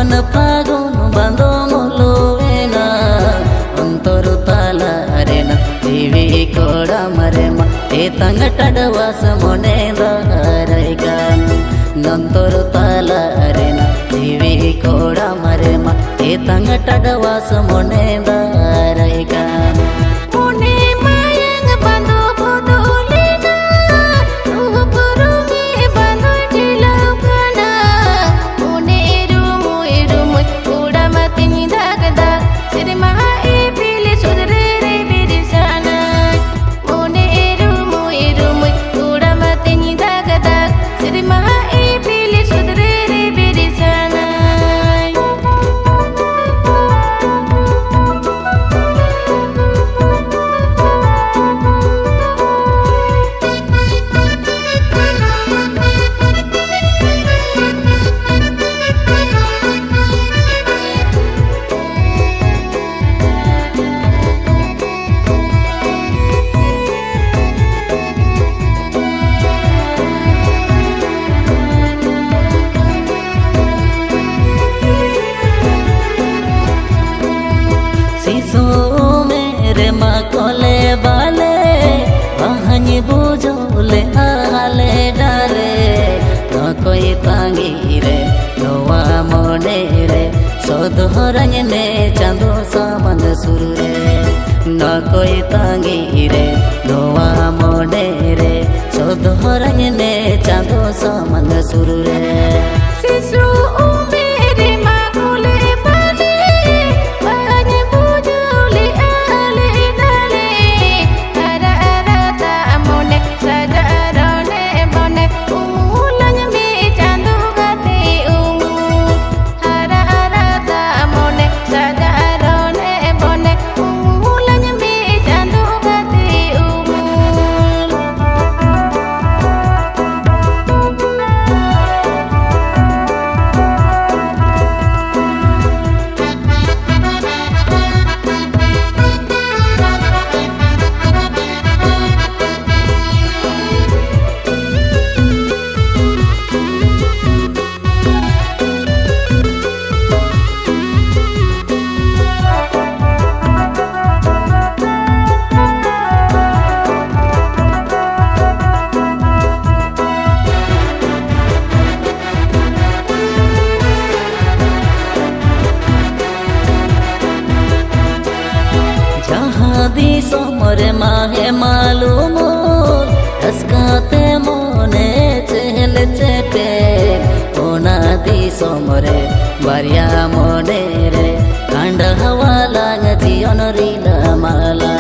मन फागुन बांधो मोलोवेना अंतरु ताला अरेना जीवी कोड़ा मरेमा ए तंगटडवास मोने दारैगान नंतरु ताला अरेना जीवी कोड़ा मरेमा ए तंगटडवास मोने दारैगान मेरे मकोले बाले वहानी बुझोले आले डारे न कोई तांगी रे नोआ मोने रे सोधरंग ने चांदो सामंद सुर रे न कोई तांगी रे नोआ मोने रे सोधरंग ने चांदो सामंद सुर रे सिसु दी सोमरे माहे मालूम रसकाते मोने चेल चेपे ओना दी सोमरे बारिया मोने रे कांड हवा लाग जीवन रीला माला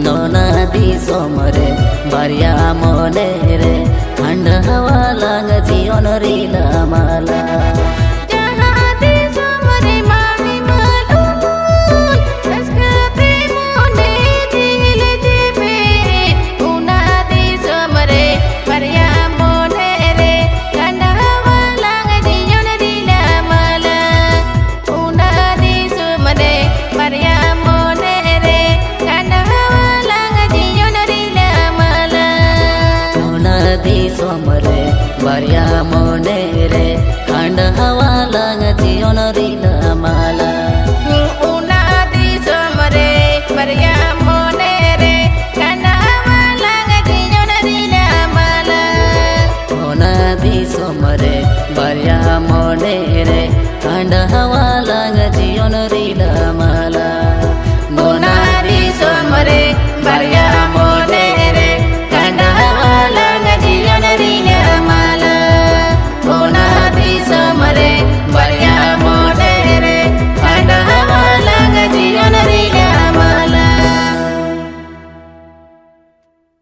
नोना दी सोमरे बारिया मोने रे कांड हवा लाग जीवन रीला माला सोमरे बारिया मोने रे कांड हवा लाग जीवन रीला माला उना दी सोमरे बारिया मोने रे कांड हवा लाग जीवन रीला माला उना दी सोमरे बारिया मोने रे कांड हवा लाग जीवन रीला माला।